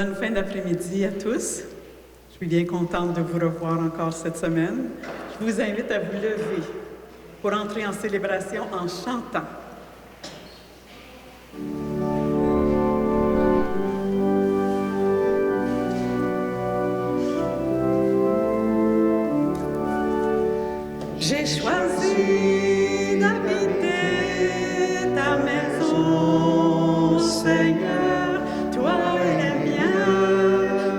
Bonne fin d'après-midi à tous. Je suis bien contente de vous revoir encore cette semaine. Je vous invite à vous lever pour entrer en célébration en chantant. J'ai choisi d'habiter ta maison, Seigneur, toi et les miens,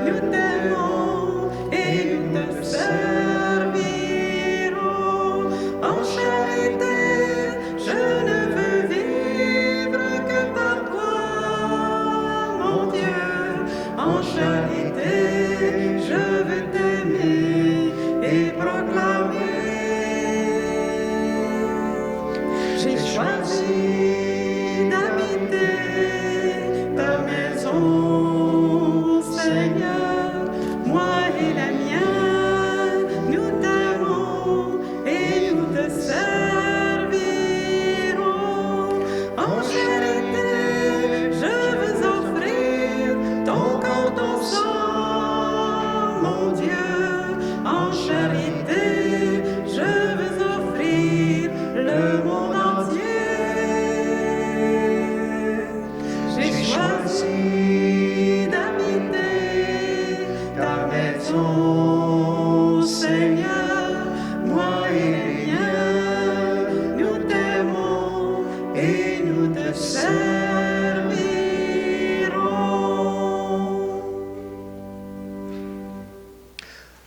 nous t'aimons et nous te servirons. En charité, je ne veux vivre que par toi, mon Dieu. En charité, je veux t'aimer et proclamer. J'ai choisi d'habiter ta maison, Seigneur, moi et la mienne, nous t'aimons et nous te servirons. En charité, je veux offrir ton corps, ton sang, mon Dieu. En charité, je veux offrir le monde entier. J'ai choisi d'habiter ta maison, Seigneur, moi et les miens, nous t'aimons et nous te servirons.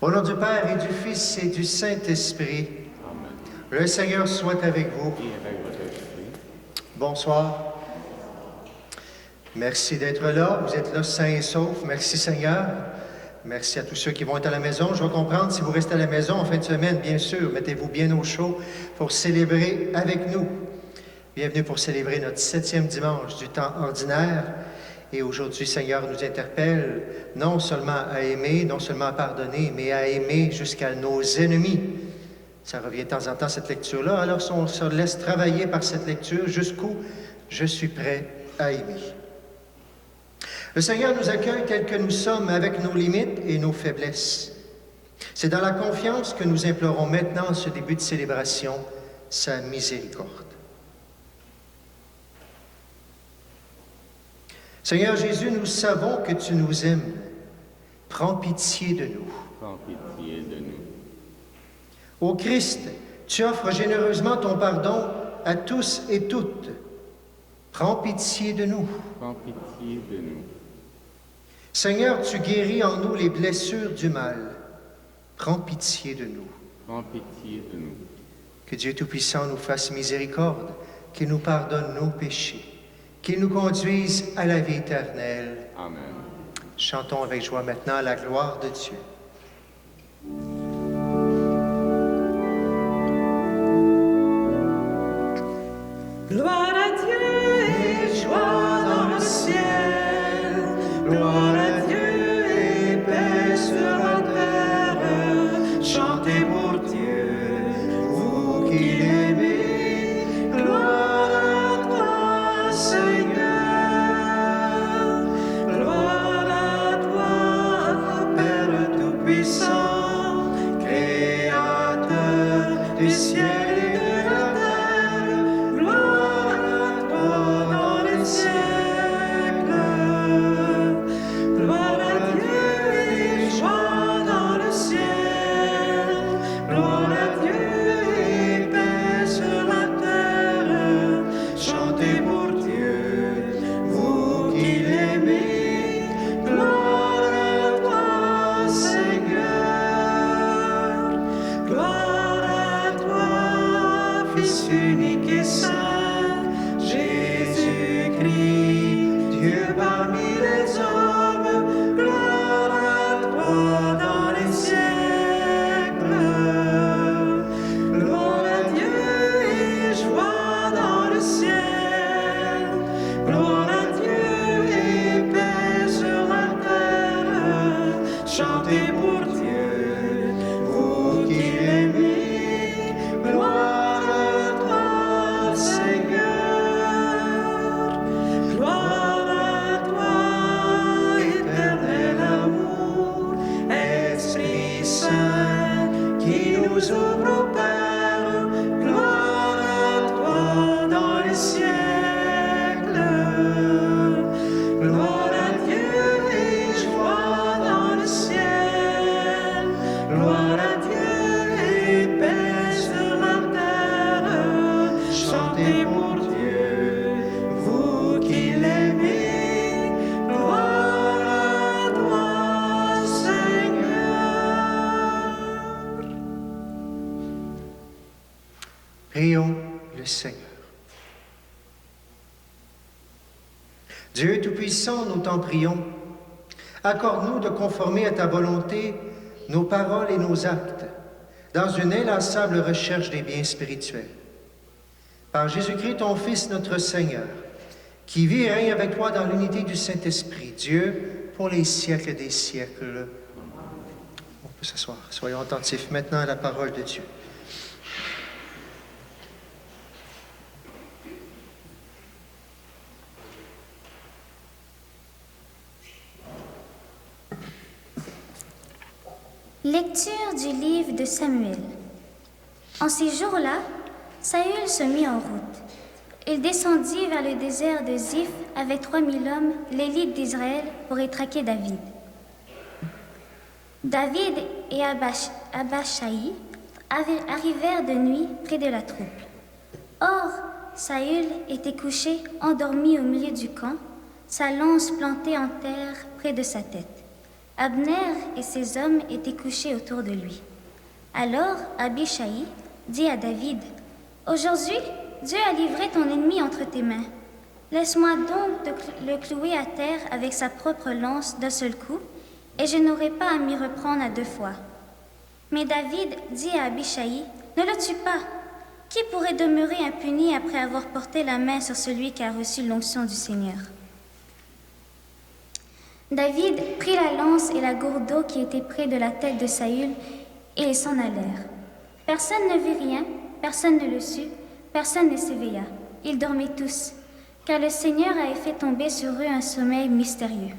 Au nom du Père et du Fils et du Saint-Esprit, le Seigneur soit avec vous. Bonsoir. Merci d'être là. Vous êtes là sains et saufs. Merci Seigneur. Merci à tous ceux qui vont être à la maison. Je vais comprendre si vous restez à la maison en fin de semaine, bien sûr. Mettez-vous bien au chaud pour célébrer avec nous. Bienvenue pour célébrer notre 7e dimanche du temps ordinaire. Et aujourd'hui, Seigneur nous interpelle non seulement à aimer, non seulement à pardonner, mais à aimer jusqu'à nos ennemis. Ça revient de temps en temps, cette lecture-là. Alors, on se laisse travailler par cette lecture jusqu'où je suis prêt à aimer. Le Seigneur nous accueille tels que nous sommes, avec nos limites et nos faiblesses. C'est dans la confiance que nous implorons maintenant, en ce début de célébration, sa miséricorde. Seigneur Jésus, nous savons que tu nous aimes. Prends pitié de nous. Prends pitié de nous. Ô Christ, tu offres généreusement ton pardon à tous et toutes. Prends pitié de nous. Prends pitié de nous. Seigneur, tu guéris en nous les blessures du mal. Prends pitié de nous. Prends pitié de nous. Que Dieu Tout-Puissant nous fasse miséricorde, qu'il nous pardonne nos péchés, qu'il nous conduise à la vie éternelle. Amen. Chantons avec joie maintenant la gloire de Dieu. Gloire à Dieu et joie dans le ciel. Gloire à Dieu et paix sur la terre. Chantez pour Dieu, vous qui l'aimez. Gloire à toi, Seigneur. Gloire à toi, Père Tout-Puissant, Créateur du ciel. Unique et saint, Jésus-Christ, Dieu parmi les hommes, gloire à toi dans les siècles. Gloire à Dieu et joie dans le ciel. Gloire à Dieu et paix sur la terre. Chantez pour Dieu, vous qui l'aimez. Gloire à toi, chantez pour Dieu, vous qui l'aimez, gloire à toi, Seigneur. Prions le Seigneur. Dieu Tout-Puissant, nous t'en prions. Accorde-nous de conformer à ta volonté nos paroles et nos actes dans une inlassable recherche des biens spirituels. Par Jésus-Christ, ton Fils, notre Seigneur, qui vit et règne avec toi dans l'unité du Saint-Esprit, Dieu, pour les siècles des siècles. On peut s'asseoir. Soyons attentifs maintenant à la parole de Dieu. Lecture du livre de Samuel. En ces jours-là, Saül se mit en route. Il descendit vers le désert de Ziph avec 3000 hommes, l'élite d'Israël, pour y traquer David. David et Abishai arrivèrent de nuit près de la troupe. Or, Saül était couché, endormi au milieu du camp, sa lance plantée en terre près de sa tête. Abner et ses hommes étaient couchés autour de lui. Alors Abishai dit à David, « Aujourd'hui, Dieu a livré ton ennemi entre tes mains. Laisse-moi donc le clouer à terre avec sa propre lance d'un seul coup, et je n'aurai pas à m'y reprendre à 2 fois. » Mais David dit à Abishai, « Ne le tue pas. Qui pourrait demeurer impuni après avoir porté la main sur celui qui a reçu l'onction du Seigneur? » David prit la lance et la gourde d'eau qui étaient près de la tête de Saül, et ils s'en allèrent. Personne ne vit rien, personne ne le sut, personne ne s'éveilla. Ils dormaient tous, car le Seigneur avait fait tomber sur eux un sommeil mystérieux.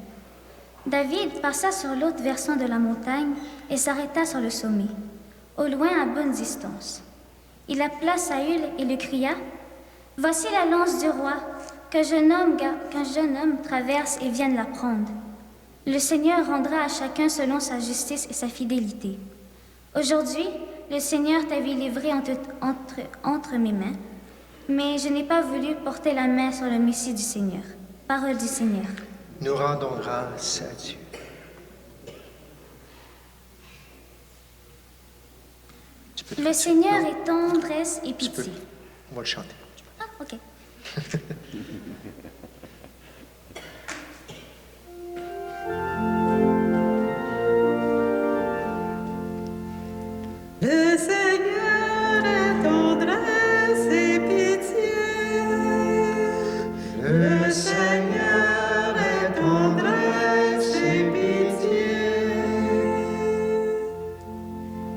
David passa sur l'autre versant de la montagne et s'arrêta sur le sommet, au loin à bonne distance. Il appela Saül et lui cria, « Voici la lance du roi, qu'un jeune homme traverse et vienne la prendre. Le Seigneur rendra à chacun selon sa justice et sa fidélité. Aujourd'hui, le Seigneur t'avait livré entre mes mains, mais je n'ai pas voulu porter la main sur le Messie du Seigneur. » Parole du Seigneur. Nous rendons grâce à Dieu. Le Seigneur est tendresse et pitié. On va le chanter. Ah, ok. Le Seigneur est tendresse et pitié. Le Seigneur est tendresse et pitié.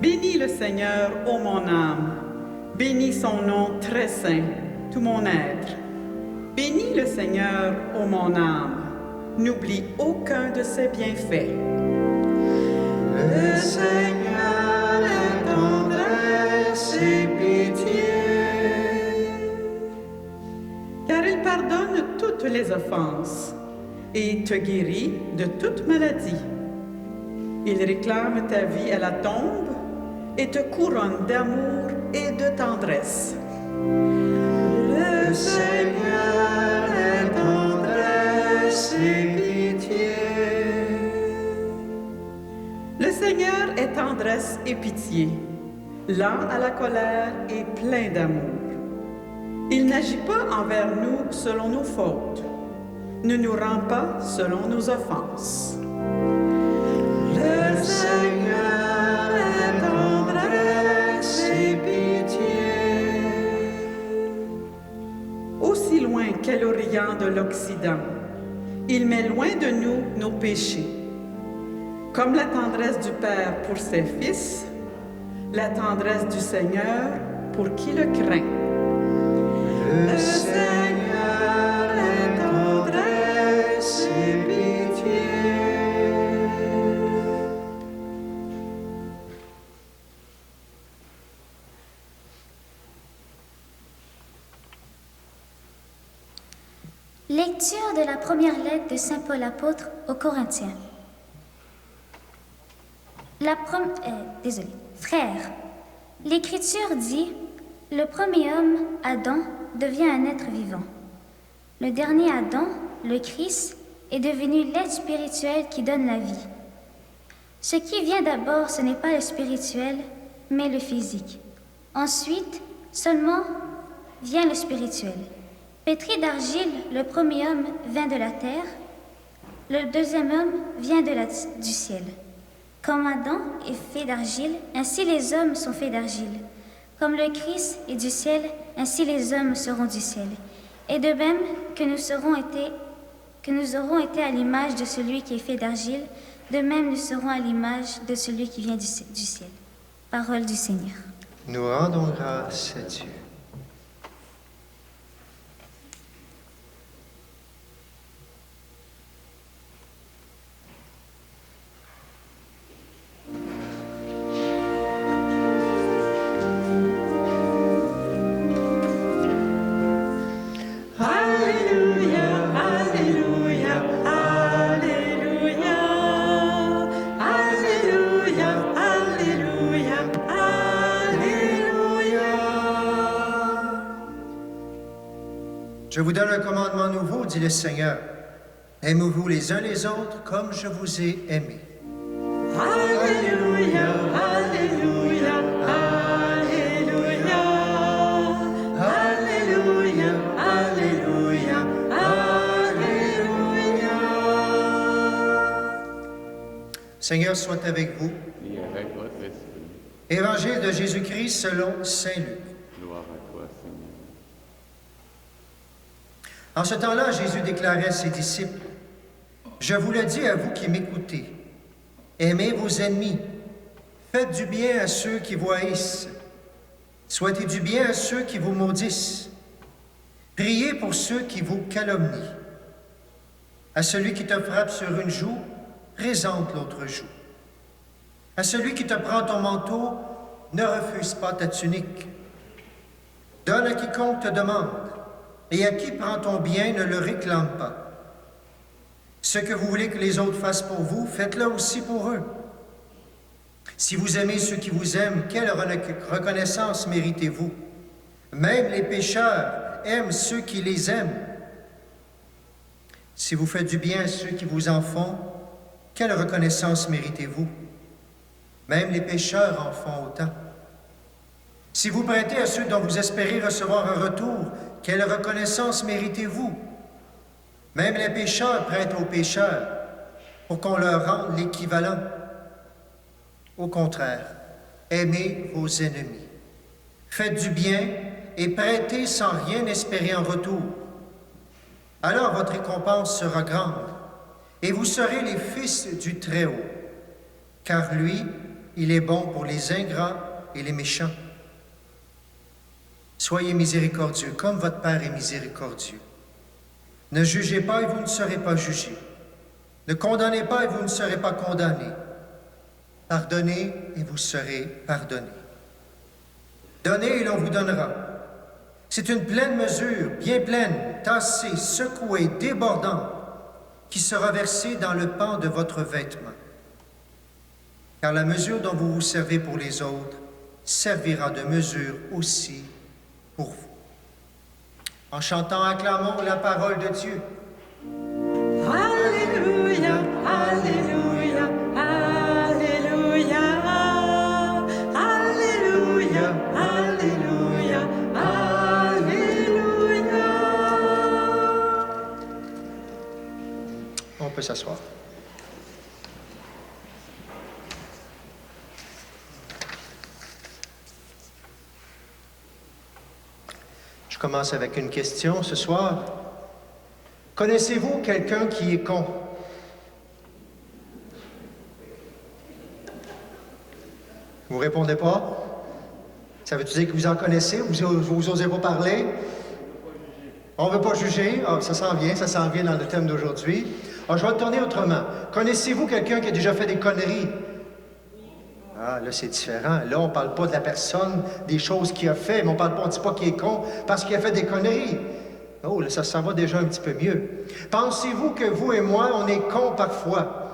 Bénis le Seigneur, ô mon âme. Bénis son nom très saint, tout mon être. Bénis le Seigneur, ô mon âme. N'oublie aucun de ses bienfaits. Le Seigneur est tendresse et pitié, car il pardonne toutes les offenses et te guérit de toute maladie. Il réclame ta vie à la tombe et te couronne d'amour et de tendresse. Le Seigneur est tendresse et pitié. Le Seigneur est tendresse et pitié, lent à la colère et plein d'amour. Il n'agit pas envers nous selon nos fautes, ne nous rend pas selon nos offenses. Le Seigneur est tendresse et pitié. Aussi loin qu'est l'Orient de l'Occident, il met loin de nous nos péchés. Comme la tendresse du Père pour ses fils, la tendresse du Seigneur pour qui le craint. Le Seigneur est tendresse et pitié. Lecture de la première lettre de Saint Paul apôtre aux Corinthiens. Frères, l'Écriture dit « Le premier homme, Adam, devient un être vivant. Le dernier Adam, le Christ, est devenu l'être spirituel qui donne la vie. Ce qui vient d'abord, ce n'est pas le spirituel, mais le physique. Ensuite, seulement, vient le spirituel. Pétri d'argile, le premier homme vient de la terre, le deuxième homme vient du ciel. Comme Adam est fait d'argile, ainsi les hommes sont faits d'argile. Comme le Christ est du ciel, ainsi les hommes seront du ciel. Et de même que nous aurons été à l'image de celui qui est fait d'argile, de même nous serons à l'image de celui qui vient du ciel. Parole du Seigneur. Nous rendons grâce à Dieu. Je vous donne un commandement nouveau, dit le Seigneur. Aimez-vous les uns les autres comme je vous ai aimés. Alléluia, Alléluia, Alléluia. Alléluia, Alléluia, Alléluia. Seigneur soit avec vous. Et avec votre esprit. Évangile de Jésus-Christ selon saint Luc. Gloire à toi, Seigneur. En ce temps-là, Jésus déclarait à ses disciples, « Je vous le dis à vous qui m'écoutez, aimez vos ennemis, faites du bien à ceux qui vous haïssent, souhaitez du bien à ceux qui vous maudissent, priez pour ceux qui vous calomnient. À celui qui te frappe sur une joue, présente l'autre joue. À celui qui te prend ton manteau, ne refuse pas ta tunique. Donne à quiconque te demande. Et à qui prend ton bien, ne le réclame pas. Ce que vous voulez que les autres fassent pour vous, faites-le aussi pour eux. Si vous aimez ceux qui vous aiment, quelle reconnaissance méritez-vous? Même les pécheurs aiment ceux qui les aiment. Si vous faites du bien à ceux qui vous en font, quelle reconnaissance méritez-vous? Même les pécheurs en font autant. Si vous prêtez à ceux dont vous espérez recevoir un retour, quelle reconnaissance méritez-vous? Même les pécheurs prêtent aux pécheurs pour qu'on leur rende l'équivalent. Au contraire, aimez vos ennemis. Faites du bien et prêtez sans rien espérer en retour. Alors votre récompense sera grande et vous serez les fils du Très-Haut, car lui, il est bon pour les ingrats et les méchants. Soyez miséricordieux, comme votre Père est miséricordieux. Ne jugez pas et vous ne serez pas jugés. Ne condamnez pas et vous ne serez pas condamnés. Pardonnez et vous serez pardonnés. Donnez et l'on vous donnera. C'est une pleine mesure, bien pleine, tassée, secouée, débordante, qui sera versée dans le pan de votre vêtement. Car la mesure dont vous vous servez pour les autres servira de mesure aussi pour vous. En chantant, acclamons la parole de Dieu. Alléluia, Alléluia, Alléluia. Alléluia, Alléluia, Alléluia. On peut s'asseoir. Je commence avec une question ce soir. Connaissez-vous quelqu'un qui est con? Vous répondez pas? Ça veut-tu dire que vous en connaissez? Vous n'osez pas parler? On ne veut pas juger. Ah, ça s'en vient dans le thème d'aujourd'hui. Ah, je vais le tourner autrement. Connaissez-vous quelqu'un qui a déjà fait des conneries? Ah, là, c'est différent. Là, on ne parle pas de la personne, des choses qu'il a fait, mais on ne dit pas qu'il est con parce qu'il a fait des conneries. Oh, là, ça va déjà un petit peu mieux. Pensez-vous que vous et moi, on est cons parfois?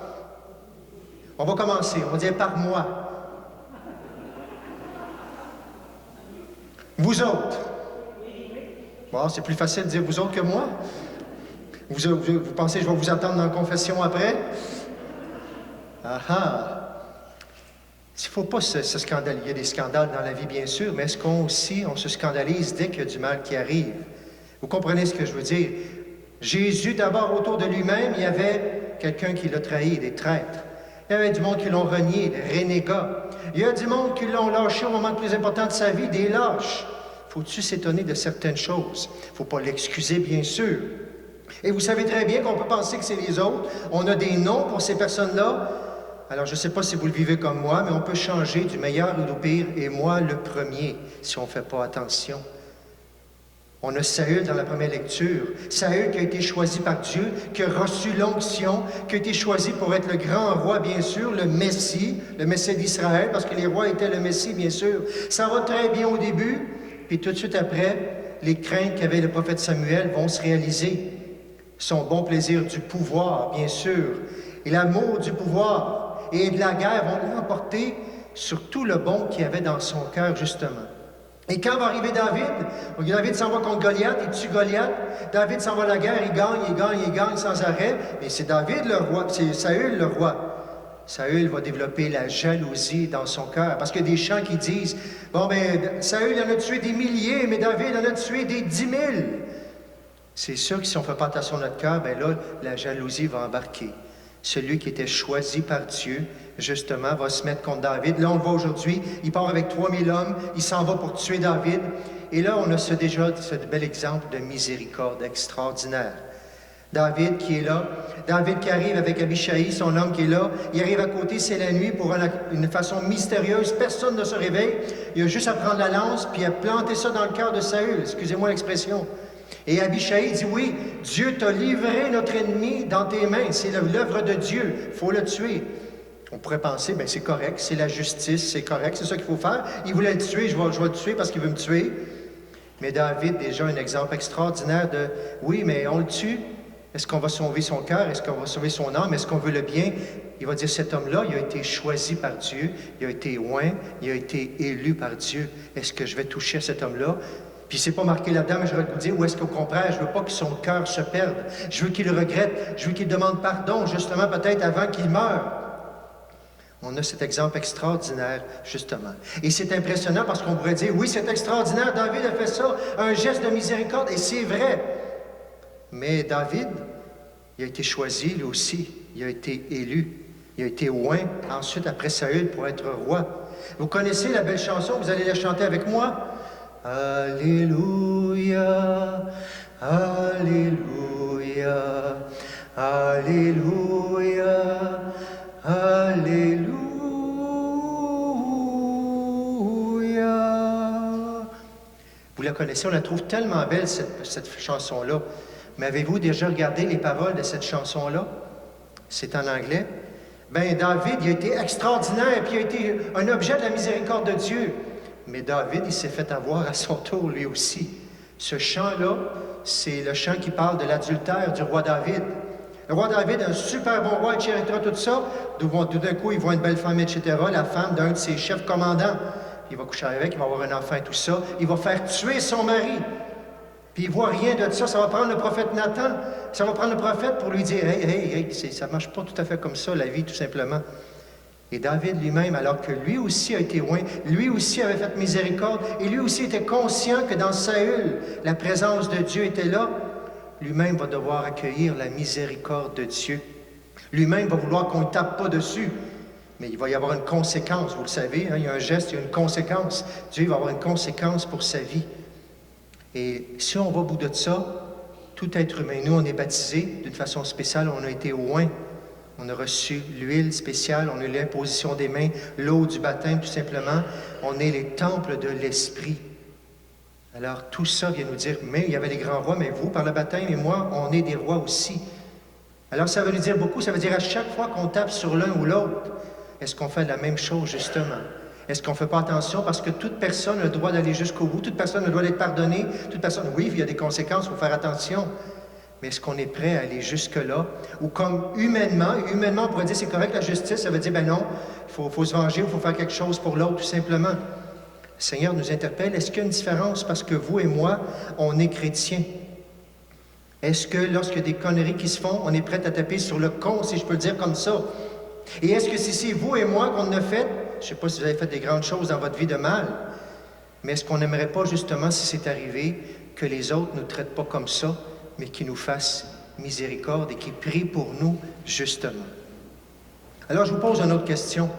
On va commencer. On va dire par moi. Vous autres. Bon, c'est plus facile de dire vous autres que moi. Vous pensez que je vais vous attendre dans la confession après? Ah ah! Il ne faut pas se scandaliser. Il y a des scandales dans la vie, bien sûr, mais est-ce qu'on se scandalise dès qu'il y a du mal qui arrive? Vous comprenez ce que je veux dire? Jésus, d'abord, autour de lui-même, il y avait quelqu'un qui l'a trahi, des traîtres. Il y avait du monde qui l'ont renié, des renégats. Il y a du monde qui l'ont lâché au moment le plus important de sa vie, des lâches. Faut-tu s'étonner de certaines choses? Il ne faut pas l'excuser, bien sûr. Et vous savez très bien qu'on peut penser que c'est les autres. On a des noms pour ces personnes-là. Alors, je ne sais pas si vous le vivez comme moi, mais on peut changer du meilleur ou du pire, et moi le premier, si on ne fait pas attention. On a Saül dans la première lecture. Saül qui a été choisi par Dieu, qui a reçu l'onction, qui a été choisi pour être le grand roi, bien sûr, le Messie d'Israël, parce que les rois étaient le Messie, bien sûr. Ça va très bien au début, puis tout de suite après, les craintes qu'avait le prophète Samuel vont se réaliser. Son bon plaisir du pouvoir, bien sûr, et l'amour du pouvoir et de la guerre vont l'emporter sur tout le bon qu'il y avait dans son cœur, justement. Et quand va arriver David s'en va contre Goliath, il tue Goliath. David s'en va à la guerre, il gagne sans arrêt. Et c'est David le roi, c'est Saül le roi. Saül va développer la jalousie dans son cœur. Parce qu'il y a des chants qui disent, bon, ben, Saül en a tué des milliers, mais David en a tué des 10 000. C'est sûr que si on ne fait pas attention à notre cœur, bien là, la jalousie va embarquer. Celui qui était choisi par Dieu, justement, va se mettre contre David. Là, on le voit aujourd'hui, il part avec 3000 hommes, il s'en va pour tuer David. Et là, on a déjà ce bel exemple de miséricorde extraordinaire. David qui est là, David qui arrive avec Abishai, son homme qui est là, il arrive à côté, c'est la nuit, pour une façon mystérieuse, personne ne se réveille, il a juste à prendre la lance, puis à planter ça dans le cœur de Saül, excusez-moi l'expression. Et Abishai dit, oui, Dieu t'a livré notre ennemi dans tes mains, c'est l'œuvre de Dieu, il faut le tuer. On pourrait penser, bien c'est correct, c'est la justice, c'est correct, c'est ça qu'il faut faire. Il voulait le tuer, je vais le tuer parce qu'il veut me tuer. Mais David, déjà un exemple extraordinaire de, oui, mais on le tue, est-ce qu'on va sauver son cœur, est-ce qu'on va sauver son âme, est-ce qu'on veut le bien? Il va dire, cet homme-là, il a été choisi par Dieu, il a été oint, il a été élu par Dieu. Est-ce que je vais toucher à cet homme-là? Puis c'est pas marqué là-dedans, mais je vais vous dire, ou est-ce qu'au contraire, je veux pas que son cœur se perde. Je veux qu'il regrette, je veux qu'il demande pardon, justement, peut-être avant qu'il meure. On a cet exemple extraordinaire, justement. Et c'est impressionnant parce qu'on pourrait dire, oui, c'est extraordinaire, David a fait ça, un geste de miséricorde, et c'est vrai. Mais David, il a été choisi, lui aussi, il a été élu, il a été oint, ensuite après Saül, pour être roi. Vous connaissez la belle chanson, vous allez la chanter avec moi? Alléluia, Alléluia, Alléluia, Alléluia. Vous la connaissez, on la trouve tellement belle, cette chanson-là. Mais avez-vous déjà regardé les paroles de cette chanson-là? C'est en anglais. Bien, David, il a été extraordinaire, puis il a été un objet de la miséricorde de Dieu. Mais David, il s'est fait avoir à son tour, lui aussi. Ce chant-là, c'est le chant qui parle de l'adultère du roi David. Le roi David, un super bon roi, etc., tout ça. Tout d'un coup, il voit une belle femme, etc., la femme d'un de ses chefs commandants. Il va coucher avec, il va avoir un enfant et tout ça. Il va faire tuer son mari. Puis il ne voit rien de ça. Ça va prendre le prophète Nathan. Ça va prendre le prophète pour lui dire, hey, ça ne marche pas tout à fait comme ça, la vie, tout simplement. Et David lui-même, alors que lui aussi a été oint, lui aussi avait fait miséricorde, et lui aussi était conscient que dans Saül, la présence de Dieu était là, lui-même va devoir accueillir la miséricorde de Dieu. Lui-même va vouloir qu'on ne tape pas dessus, mais il va y avoir une conséquence, vous le savez, hein, il y a un geste, il y a une conséquence. Dieu va avoir une conséquence pour sa vie. Et si on va au bout de ça, tout être humain, nous on est baptisés d'une façon spéciale, on a été oint. On a reçu l'huile spéciale, on a eu l'imposition des mains, l'eau du baptême, tout simplement. On est les temples de l'Esprit. Alors, tout ça vient nous dire, mais il y avait les grands rois, mais vous, par le baptême, et moi, on est des rois aussi. Alors, ça veut nous dire beaucoup, ça veut dire à chaque fois qu'on tape sur l'un ou l'autre, est-ce qu'on fait la même chose, justement? Est-ce qu'on ne fait pas attention? Parce que toute personne a le droit d'aller jusqu'au bout, toute personne a le droit d'être pardonnée, toute personne, oui, il y a des conséquences, il faut faire attention. Mais est-ce qu'on est prêt à aller jusque-là? Ou comme humainement, on pourrait dire c'est correct la justice, ça veut dire ben non, il faut se venger, il faut faire quelque chose pour l'autre tout simplement. Seigneur nous interpelle, est-ce qu'il y a une différence parce que vous et moi, on est chrétiens? Est-ce que lorsqu'il y a des conneries qui se font, on est prêt à taper sur le con, si je peux le dire comme ça? Et est-ce que si c'est vous et moi qu'on a fait, je ne sais pas si vous avez fait des grandes choses dans votre vie de mal, mais est-ce qu'on n'aimerait pas justement, si c'est arrivé, que les autres ne nous traitent pas comme ça, mais qu'ils nous fassent miséricorde et qu'ils prient pour nous, justement? Alors, je vous pose une autre question.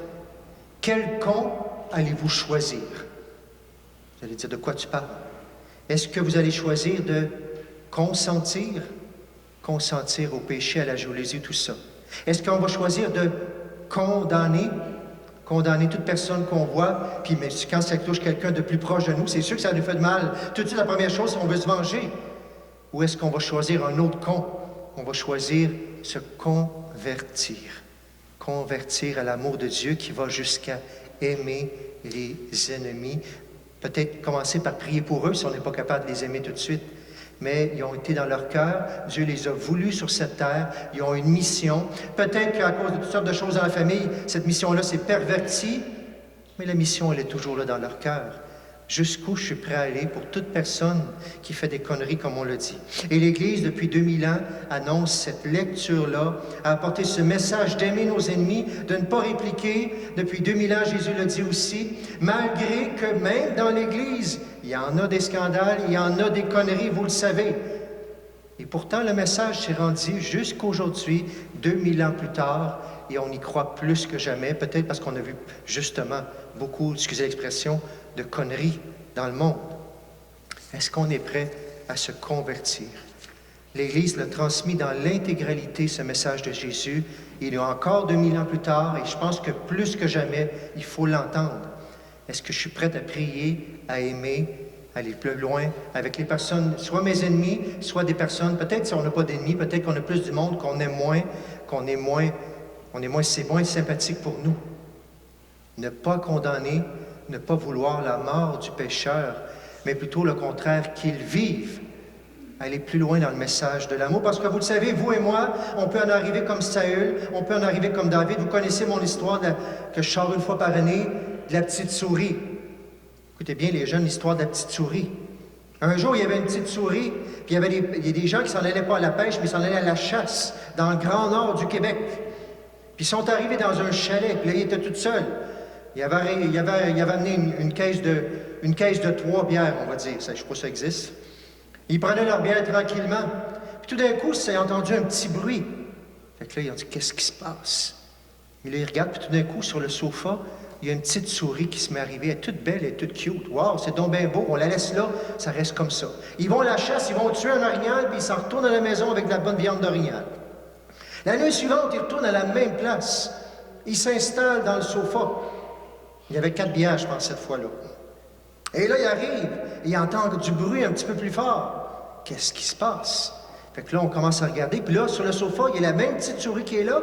Quel con allez-vous choisir? Vous allez dire, de quoi tu parles? Est-ce que vous allez choisir de consentir au péché, à la jalousie, tout ça? Est-ce qu'on va choisir de condamner toute personne qu'on voit, puis mais quand ça touche quelqu'un de plus proche de nous, c'est sûr que ça nous fait de mal. Tout de suite, la première chose, c'est qu'on veut se venger. Ou est-ce qu'on va choisir un autre con? On va choisir se convertir. Convertir à l'amour de Dieu qui va jusqu'à aimer les ennemis. Peut-être commencer par prier pour eux si on n'est pas capable de les aimer tout de suite. Mais ils ont été dans leur cœur, Dieu les a voulus sur cette terre, ils ont une mission. Peut-être qu'à cause de toutes sortes de choses dans la famille, cette mission-là s'est pervertie, mais la mission, elle est toujours là dans leur cœur. Jusqu'où je suis prêt à aller pour toute personne qui fait des conneries, comme on le dit. Et l'Église, depuis 2000 ans, annonce cette lecture-là, a apporté ce message d'aimer nos ennemis, de ne pas répliquer. Depuis 2000 ans, Jésus l'a dit aussi, malgré que même dans l'Église, il y en a des scandales, il y en a des conneries, vous le savez. Et pourtant, le message s'est rendu jusqu'aujourd'hui, 2000 ans plus tard, et on y croit plus que jamais, peut-être parce qu'on a vu justement beaucoup, excusez l'expression, de conneries dans le monde. Est-ce qu'on est prêt à se convertir? L'Église l'a transmis dans l'intégralité, ce message de Jésus. Il y a encore 2000 ans plus tard, et je pense que plus que jamais, il faut l'entendre. Est-ce que je suis prêt à prier, à aimer, à aller plus loin avec les personnes, soit mes ennemis, soit des personnes, peut-être si on n'a pas d'ennemis, peut-être qu'on a plus du monde, c'est moins sympathique pour nous. Ne pas condamner, ne pas vouloir la mort du pécheur, mais plutôt le contraire, qu'il vive. Aller plus loin dans le message de l'amour, parce que vous le savez, vous et moi, on peut en arriver comme Saül, on peut en arriver comme David. Vous connaissez mon histoire que je sors une fois par année, de la petite souris. Écoutez bien, les jeunes, l'histoire de la petite souris. Un jour, il y avait une petite souris, puis il y a des gens qui s'en allaient pas à la pêche, mais s'en allaient à la chasse, dans le grand nord du Québec. Puis ils sont arrivés dans un chalet, puis là, il était tout seul. Il avait amené une caisse de 3 bières, on va dire. Ça, je ne sais pas si ça existe. Ils prenaient leur bière tranquillement. Puis tout d'un coup, ça a entendu un petit bruit. Fait que là, ils ont dit, qu'est-ce qui se passe? Mais là, ils regardent, puis tout d'un coup, sur le sofa, il y a une petite souris qui se met à arriver. Elle est toute belle, elle est toute cute. Wow, c'est donc bien beau. On la laisse là, ça reste comme ça. Ils vont à la chasse, ils vont tuer un orignal, puis ils s'en retournent à la maison avec de la bonne viande d'orignal. La nuit suivante, ils retournent à la même place. Ils s'installent dans le sofa. Il y avait 4 bières, je pense, cette fois-là. Et là, il arrive, et il entend du bruit un petit peu plus fort. Qu'est-ce qui se passe? Fait que là, on commence à regarder, puis là, sur le sofa, il y a la même petite souris qui est là.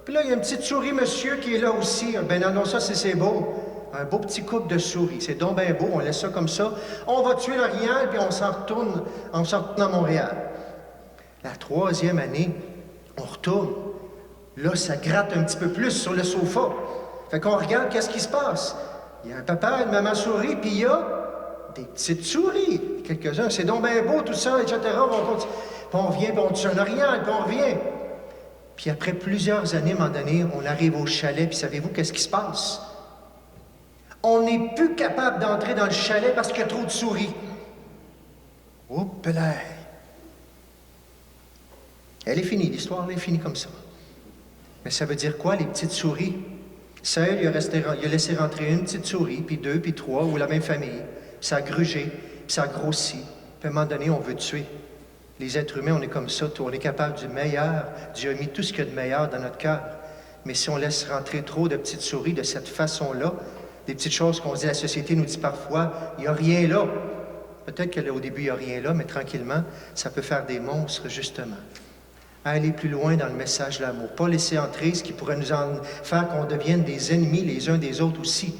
Puis là, il y a une petite souris, monsieur, qui est là aussi. Ben non, ça, c'est beau. Un beau petit couple de souris. C'est donc bien beau, on laisse ça comme ça. On va tuer l'orignal, puis on s'en retourne à Montréal. La 3e année, on retourne. Là, ça gratte un petit peu plus sur le sofa. Fait qu'on regarde, qu'est-ce qui se passe? Il y a un papa, une maman souris, puis il y a des petites souris. Quelques-uns, c'est donc bien beau, tout ça, etc. Puis on revient, puis on tue un orignal, puis on revient. Puis après plusieurs années, à un moment donné, on arrive au chalet, puis savez-vous qu'est-ce qui se passe? On n'est plus capable d'entrer dans le chalet parce qu'il y a trop de souris. Oups là! Elle est finie, l'histoire elle est finie comme ça. Mais ça veut dire quoi, les petites souris? Saül, il a laissé rentrer une petite souris, puis 2, puis 3, ou la même famille. Ça a grugé, puis ça a grossi. Puis à un moment donné, on veut tuer. Les êtres humains, on est comme ça, on est capable du meilleur. Dieu a mis tout ce qu'il y a de meilleur dans notre cœur. Mais si on laisse rentrer trop de petites souris de cette façon-là, des petites choses qu'on dit, la société nous dit parfois, il n'y a rien là. Peut-être qu'au début, il n'y a rien là, mais tranquillement, ça peut faire des monstres, justement. Aller plus loin dans le message de l'amour. Pas laisser entrer ce qui pourrait nous en faire qu'on devienne des ennemis les uns des autres aussi.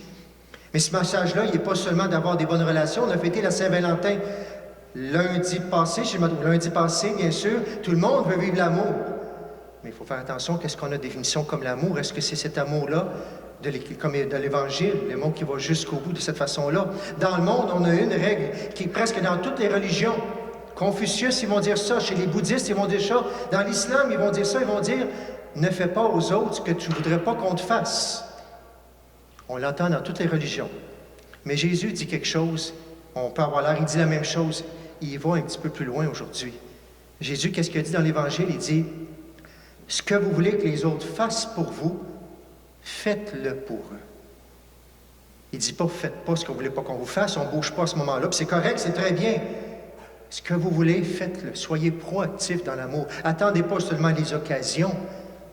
Mais ce message-là, il n'est pas seulement d'avoir des bonnes relations. On a fêté la Saint-Valentin lundi passé, bien sûr. Tout le monde veut vivre l'amour. Mais il faut faire attention, qu'est-ce qu'on a de définition comme l'amour? Est-ce que c'est cet amour-là comme de l'Évangile, le monde qui va jusqu'au bout de cette façon-là. Dans le monde, on a une règle qui est presque dans toutes les religions. Confucius, ils vont dire ça. Chez les bouddhistes, ils vont dire ça. Dans l'islam, ils vont dire ça. Ils vont dire « Ne fais pas aux autres ce que tu ne voudrais pas qu'on te fasse ». On l'entend dans toutes les religions. Mais Jésus dit quelque chose. On peut avoir l'air, il dit la même chose. Il va un petit peu plus loin aujourd'hui. Jésus, qu'est-ce qu'il dit dans l'Évangile? Il dit « Ce que vous voulez que les autres fassent pour vous, faites-le pour eux. » Il ne dit pas « Faites pas ce que vous ne voulez pas qu'on vous fasse, on ne bouge pas à ce moment-là. » Puis c'est correct, c'est très bien. Ce que vous voulez, faites-le. Soyez proactifs dans l'amour. Attendez pas seulement les occasions.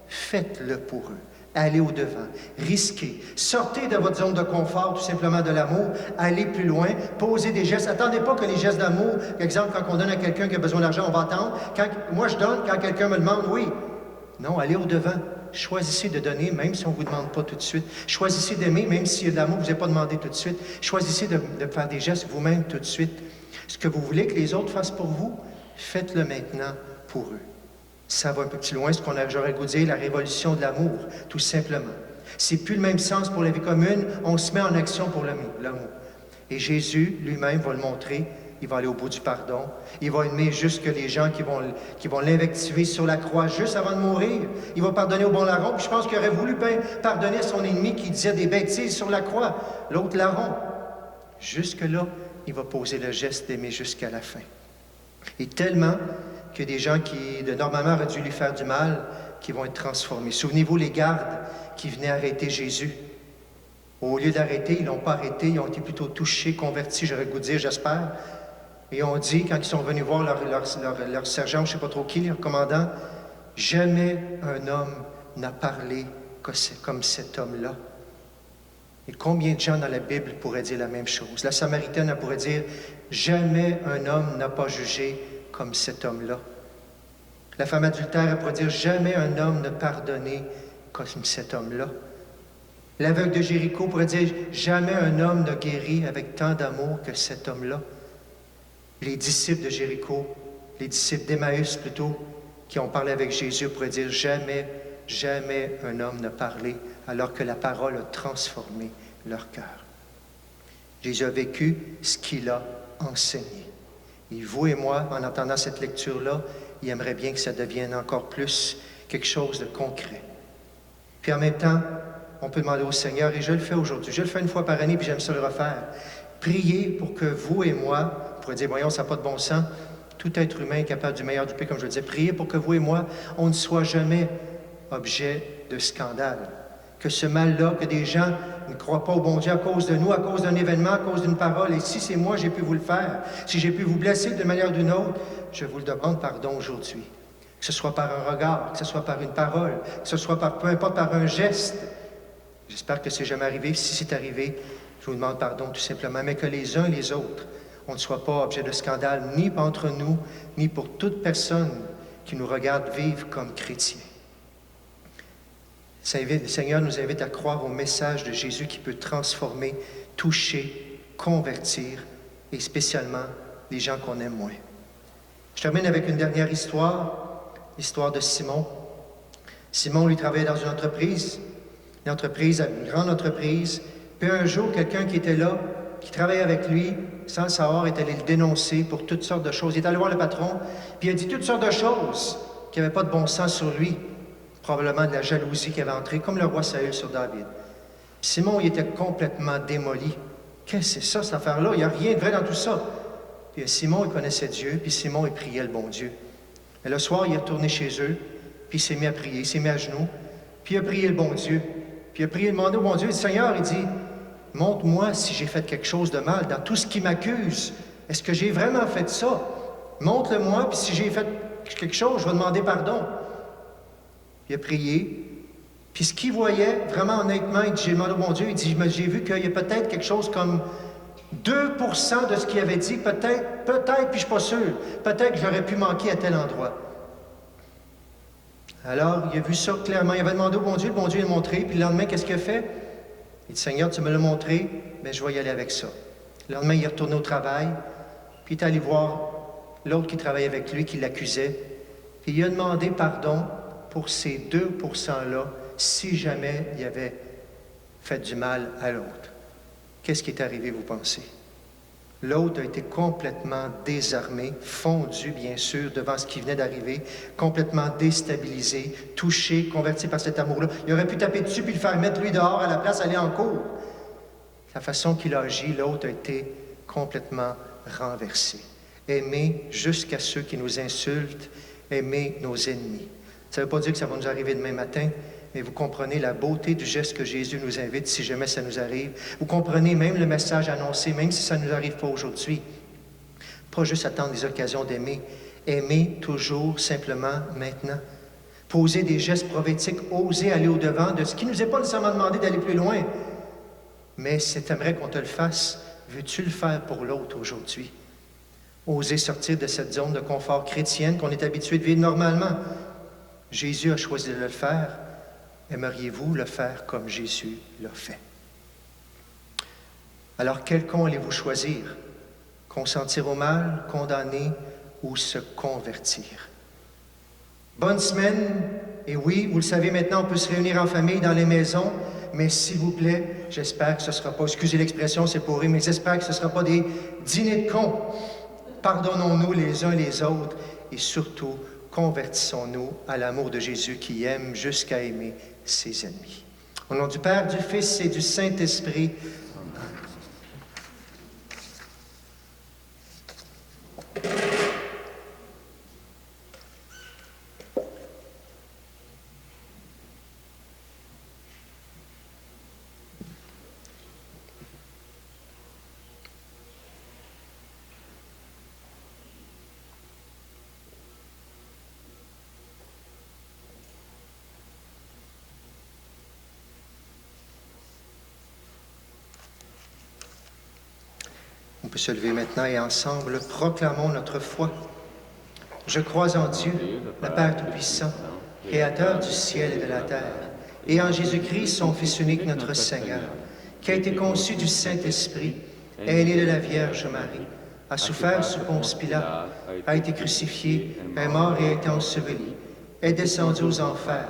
Faites-le pour eux. Allez au-devant. Risquez. Sortez de votre zone de confort, tout simplement de l'amour. Allez plus loin. Posez des gestes. Attendez pas que les gestes d'amour, par exemple, quand on donne à quelqu'un qui a besoin d'argent, on va attendre. Moi, je donne quand quelqu'un me demande, oui. Non, allez au-devant. Choisissez de donner, même si on ne vous demande pas tout de suite. Choisissez d'aimer, même s'il y a de l'amour, vous n'avez pas demandé tout de suite. Choisissez de faire des gestes vous-même tout de suite. Ce que vous voulez que les autres fassent pour vous, faites-le maintenant pour eux. Ça va un peu plus loin, ce j'aurais goût de dire, la révolution de l'amour, tout simplement. C'est plus le même sens pour la vie commune, on se met en action pour l'amour. Et Jésus lui-même va le montrer, il va aller au bout du pardon, il va aimer jusque les gens qui vont l'invectiver sur la croix juste avant de mourir. Il va pardonner au bon larron, puis je pense qu'il aurait voulu pardonner à son ennemi qui disait des bêtises sur la croix, l'autre larron. Jusque-là, il va poser le geste d'aimer jusqu'à la fin. Et tellement que des gens qui, normalement, auraient dû lui faire du mal, qui vont être transformés. Souvenez-vous, les gardes qui venaient arrêter Jésus. Au lieu d'arrêter, ils ne l'ont pas arrêté, ils ont été plutôt touchés, convertis, j'aurais le goût de dire, j'espère. Et on dit, quand ils sont venus voir leur sergent, je ne sais pas trop qui, leur commandant, « Jamais un homme n'a parlé comme cet homme-là. » Et combien de gens dans la Bible pourraient dire la même chose? La Samaritaine, elle pourrait dire « Jamais un homme n'a pas jugé comme cet homme-là. » La femme adultère, elle pourrait dire « Jamais un homme n'a pardonné comme cet homme-là. » L'aveugle de Jéricho pourrait dire « Jamais un homme n'a guéri avec tant d'amour que cet homme-là. » Les disciples de Jéricho, les disciples d'Emmaüs plutôt, qui ont parlé avec Jésus, pourraient dire « Jamais, jamais un homme n'a parlé alors que la parole a transformé leur cœur. » Jésus a vécu ce qu'il a enseigné. Et vous et moi, en entendant cette lecture-là, il aimerait bien que ça devienne encore plus quelque chose de concret. Puis en même temps, on peut demander au Seigneur, et je le fais aujourd'hui, je le fais une fois par année, puis j'aime ça le refaire. Priez pour que vous et moi, on pourrait dire, voyons, ça n'a pas de bon sens, tout être humain est capable du meilleur du pire, comme je le disais, priez pour que vous et moi, on ne soit jamais objet de scandale. Que ce mal-là, que des gens ne croient pas au bon Dieu à cause de nous, à cause d'un événement, à cause d'une parole. Et si c'est moi, j'ai pu vous le faire, si j'ai pu vous blesser d'une manière ou d'une autre, je vous le demande pardon aujourd'hui. Que ce soit par un regard, que ce soit par une parole, que ce soit par, peu importe, par un geste. J'espère que c'est jamais arrivé. Si c'est arrivé, je vous demande pardon tout simplement. Mais que les uns et les autres, on ne soit pas objet de scandale, ni entre nous, ni pour toute personne qui nous regarde vivre comme chrétiens. Le Seigneur nous invite à croire au message de Jésus qui peut transformer, toucher, convertir, et spécialement les gens qu'on aime moins. Je termine avec une dernière histoire, l'histoire de Simon. Simon, lui, travaillait dans une entreprise, une grande entreprise. Puis un jour, quelqu'un qui était là, qui travaillait avec lui, sans le savoir, est allé le dénoncer pour toutes sortes de choses. Il est allé voir le patron, puis il a dit toutes sortes de choses qui n'avaient pas de bon sens sur lui. Probablement de la jalousie qui avait entré, comme le roi Saül sur David. Simon, il était complètement démoli. Qu'est-ce que c'est ça, cette affaire-là? Il n'y a rien de vrai dans tout ça. Puis Simon, il connaissait Dieu, puis Simon, il priait le bon Dieu. Et le soir, il est retourné chez eux, puis il s'est mis à prier, il s'est mis à genoux, puis il a prié le bon Dieu. Puis il a prié, demandé au bon Dieu, il dit, Seigneur, il dit, montre-moi si j'ai fait quelque chose de mal dans tout ce qui m'accuse. Est-ce que j'ai vraiment fait ça? Montre-le-moi, puis si j'ai fait quelque chose, je vais demander pardon. Il a prié, puis ce qu'il voyait, vraiment honnêtement, il dit, j'ai demandé au bon Dieu, il dit, j'ai vu qu'il y a peut-être quelque chose comme 2% de ce qu'il avait dit, peut-être, puis je ne suis pas sûr, peut-être que j'aurais pu manquer à tel endroit. Alors, il a vu ça clairement, il avait demandé au bon Dieu, le bon Dieu l'a montré, puis le lendemain, qu'est-ce qu'il a fait? Il dit, Seigneur, tu me l'as montré, bien, je vais y aller avec ça. Le lendemain, il est retourné au travail, puis il est allé voir l'autre qui travaillait avec lui, qui l'accusait, puis il a demandé pardon pour ces 2%-là, si jamais il avait faites du mal à l'autre. Qu'est-ce qui est arrivé, vous pensez? L'autre a été complètement désarmé, fondu, bien sûr, devant ce qui venait d'arriver, complètement déstabilisé, touché, converti par cet amour-là. Il aurait pu taper dessus puis le faire mettre lui dehors à la place d'aller en cours. La façon qu'il a agi, l'autre a été complètement renversé. Aimer jusqu'à ceux qui nous insultent, aimer nos ennemis. Ça ne veut pas dire que ça va nous arriver demain matin, mais vous comprenez la beauté du geste que Jésus nous invite si jamais ça nous arrive. Vous comprenez même le message annoncé, même si ça ne nous arrive pas aujourd'hui. Pas juste attendre des occasions d'aimer. Aimer toujours, simplement, maintenant. Poser des gestes prophétiques, oser aller au-devant de ce qui ne nous est pas nécessairement demandé d'aller plus loin. Mais si tu aimerais qu'on te le fasse, veux-tu le faire pour l'autre aujourd'hui? Oser sortir de cette zone de confort chrétienne qu'on est habitué de vivre normalement. Jésus a choisi de le faire. Aimeriez-vous le faire comme Jésus l'a fait? Alors, quel camp allez-vous choisir? Consentir au mal, condamner ou se convertir? Bonne semaine. Et oui, vous le savez maintenant, on peut se réunir en famille dans les maisons, mais s'il vous plaît, j'espère que ce ne sera pas, excusez l'expression, c'est pourri, mais j'espère que ce ne sera pas des dîners de cons. Pardonnons-nous les uns les autres et surtout, convertissons-nous à l'amour de Jésus qui aime jusqu'à aimer ses ennemis. Au nom du Père, du Fils et du Saint-Esprit. On peut se lever maintenant et ensemble proclamons notre foi. Je crois en Dieu, le Père Tout-Puissant, Créateur du ciel et de la terre, et en Jésus-Christ, son Fils unique, notre Seigneur, qui a été conçu du Saint-Esprit, est né de la Vierge Marie, a souffert sous Ponce Pilate, a été crucifié, est mort et a été enseveli, est descendu aux enfers.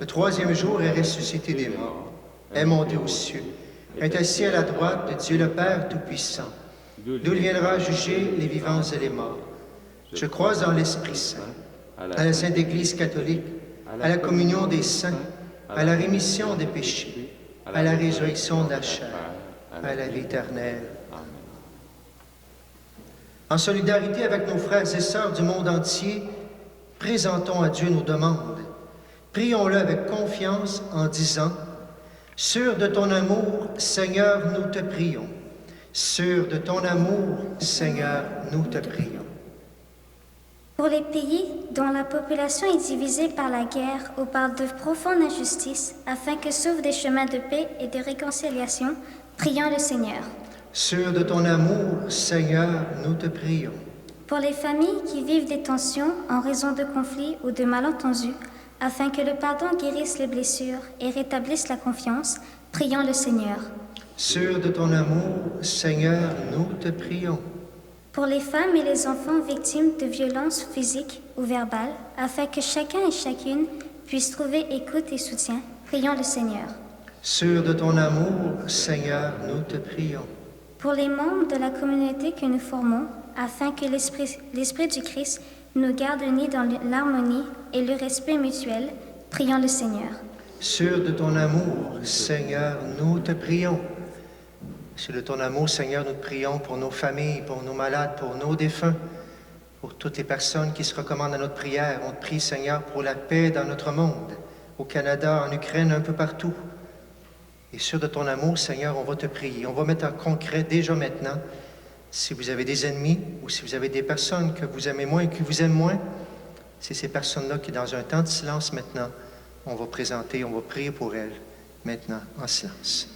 Le troisième jour est ressuscité des morts, est monté aux cieux, est assis à la droite de Dieu le Père Tout-Puissant, d'où il viendra juger les vivants et les morts. Je crois en l'Esprit Saint, à la Sainte Église catholique, à la communion des saints, à la rémission des péchés, à la résurrection de la chair, à la vie éternelle. En solidarité avec nos frères et sœurs du monde entier, présentons à Dieu nos demandes. Prions-le avec confiance en disant « Sûr de ton amour, Seigneur, nous te prions. Sûr de ton amour, Seigneur, nous te prions. » Pour les pays dont la population est divisée par la guerre ou par de profondes injustices, afin que s'ouvrent des chemins de paix et de réconciliation, prions le Seigneur. Sûr de ton amour, Seigneur, nous te prions. Pour les familles qui vivent des tensions en raison de conflits ou de malentendus, afin que le pardon guérisse les blessures et rétablisse la confiance, prions le Seigneur. Sûr de ton amour, Seigneur, nous te prions. Pour les femmes et les enfants victimes de violences physiques ou verbales, afin que chacun et chacune puisse trouver écoute et soutien, prions le Seigneur. Sûr de ton amour, Seigneur, nous te prions. Pour les membres de la communauté que nous formons, afin que l'Esprit du Christ nous garde unis dans l'harmonie et le respect mutuel, prions le Seigneur. Sûr de ton amour, Seigneur, nous te prions. Sûr de ton amour, Seigneur, nous te prions pour nos familles, pour nos malades, pour nos défunts, pour toutes les personnes qui se recommandent à notre prière. On te prie, Seigneur, pour la paix dans notre monde, au Canada, en Ukraine, un peu partout. Et sûr de ton amour, Seigneur, on va te prier. On va mettre en concret déjà maintenant, si vous avez des ennemis ou si vous avez des personnes que vous aimez moins et qui vous aiment moins, c'est ces personnes-là qui, dans un temps de silence maintenant, on va présenter, on va prier pour elles, maintenant, en silence.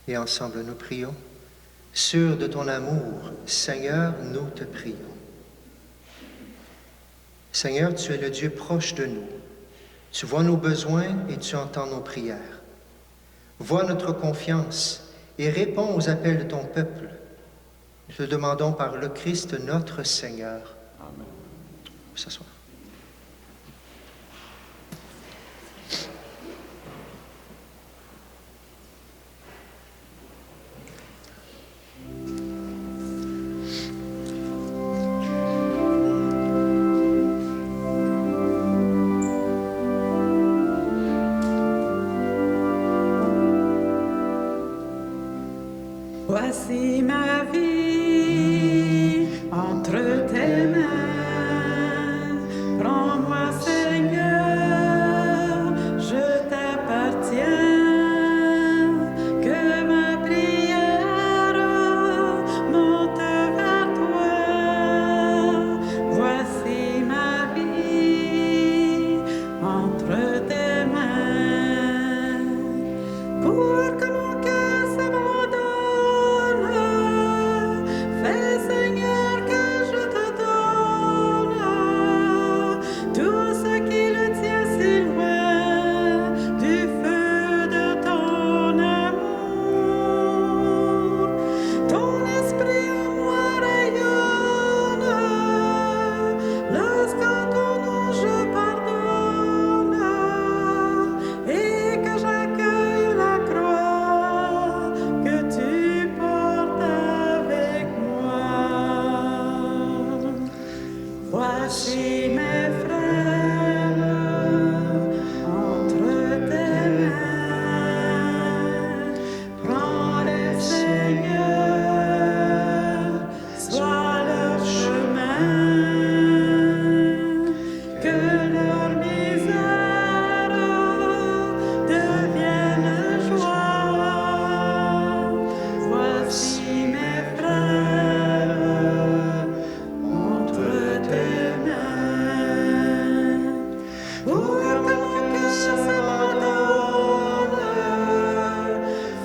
Et ensemble, nous prions. Sûr de ton amour, Seigneur, nous te prions. Seigneur, tu es le Dieu proche de nous. Tu vois nos besoins et tu entends nos prières. Vois notre confiance et réponds aux appels de ton peuple. Nous te demandons par le Christ notre Seigneur. Amen. S'asseoir. Voici ma vie entre tes mains. Prends-moi, Seigneur, je t'appartiens. Que ma prière monte vers toi. Voici ma vie entre tes mains. Pour que mon cœur s'abandonne, fais, Seigneur, que je te donne tout ce qui le tient si loin du feu de ton amour. Ton esprit en moi rayonne, lorsqu'en ton nom je pardonne et que j'accueille la croix que tu portes avec moi. Voici mes frères entre tes mains. Prends-les, Seigneur, sois leur chemin. Que leur misère devienne joie. Voici mes frères entre tes mains. Pour que mon cœur s'abandonne,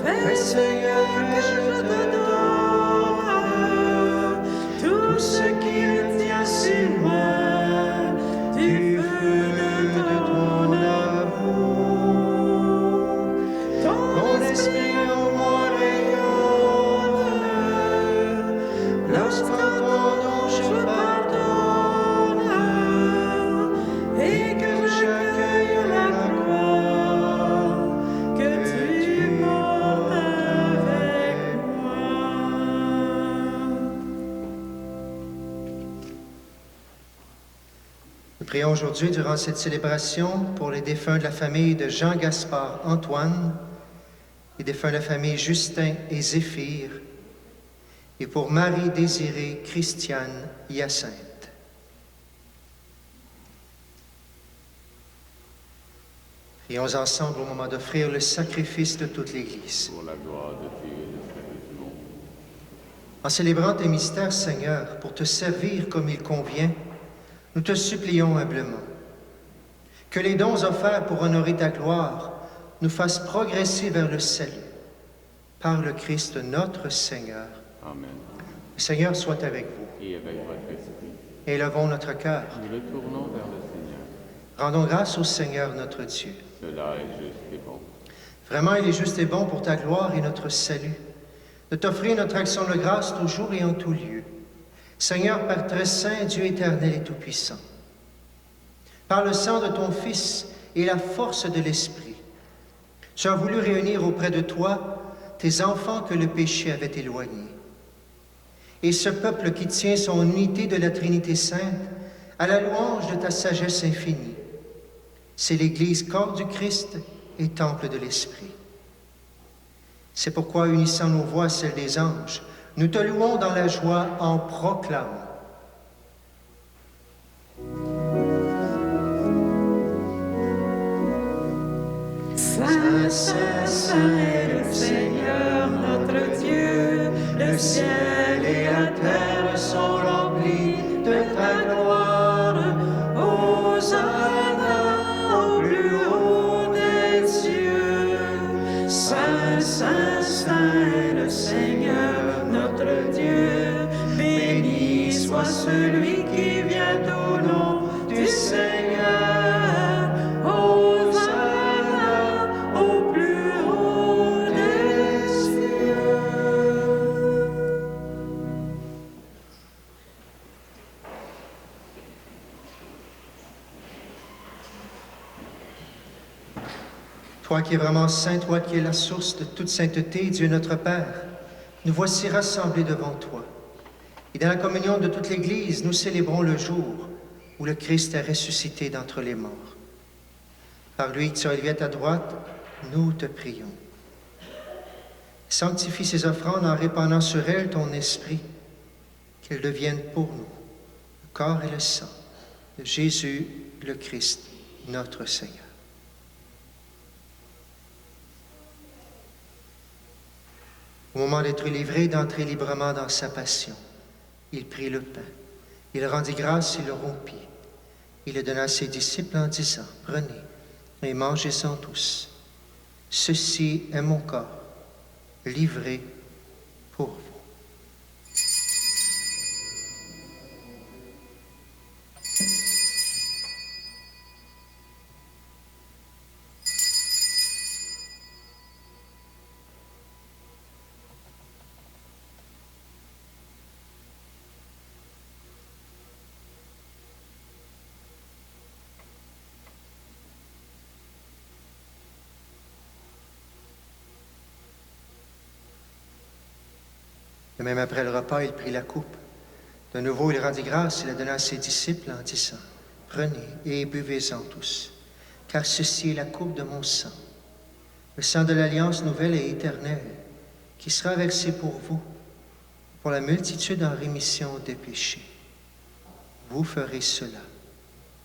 fais, Seigneur, que je te donne tout ce qui le tient si loin du feu de ton amour. Ton esprit en moi rayonne, lorsqu'en ton nom je pardonne et que j'accueille la croix que tu portes avec moi. Nous prions aujourd'hui, durant cette célébration, pour les défunts de la famille de Jean-Gaspard Antoine, les défunts de la famille Justin et Zéphir, et pour Marie-Désirée Christiane Hyacinthe. Prions ensemble au moment d'offrir le sacrifice de toute l'Église. Pour la gloire de Dieu et le salut du monde. En célébrant tes mystères, Seigneur, pour te servir comme il convient, nous te supplions humblement que les dons offerts pour honorer ta gloire nous fassent progresser vers le salut. Par le Christ notre Seigneur. Amen. Le Seigneur soit avec vous. Et avec votre esprit, Élevons notre cœur. nous le tournons vers le Seigneur. Rendons grâce au Seigneur notre Dieu. Cela est juste et bon. Vraiment, il est juste et bon pour ta gloire et notre salut, de t'offrir notre action de grâce toujours et en tout lieu. Seigneur, Père très saint, Dieu éternel et tout-puissant, par le sang de ton Fils et la force de l'Esprit, tu as voulu réunir auprès de toi tes enfants que le péché avait éloignés. Et ce peuple qui tient son unité de la Trinité sainte à la louange de ta sagesse infinie, c'est l'Église, corps du Christ et temple de l'Esprit. C'est pourquoi, unissant nos voix à celles des anges, nous te louons dans la joie en proclamant. Saint, Saint, Saint est le Seigneur notre Dieu, le ciel et la terre sont remplis de ta gloire. Hosanna au plus haut des cieux. Saint, Saint, Saint est le Seigneur, notre Dieu. Béni soit celui qui vient au nom du Seigneur. Hosanna au plus haut des cieux. Toi qui es vraiment saint, toi qui es la source de toute sainteté, Dieu notre Père, nous voici rassemblés devant toi. Et dans la communion de toute l'Église, nous célébrons le jour où le Christ est ressuscité d'entre les morts. Par lui, tu es élevé à ta droite, nous te prions. Sanctifie ces offrandes en répandant sur elles ton esprit, qu'elles deviennent pour nous le corps et le sang de Jésus le Christ, notre Seigneur. Au moment d'être livré, d'entrer librement dans sa passion, il prit le pain, il rendit grâce et le rompit. Il le donna à ses disciples en disant, « Prenez et mangez-en tous. Ceci est mon corps, livré pour vous. » De même, après le repas, il prit la coupe. De nouveau, il rendit grâce et la donna à ses disciples en disant, « Prenez et buvez-en tous, car ceci est la coupe de mon sang, le sang de l'alliance nouvelle et éternelle, qui sera versé pour vous, pour la multitude en rémission des péchés. Vous ferez cela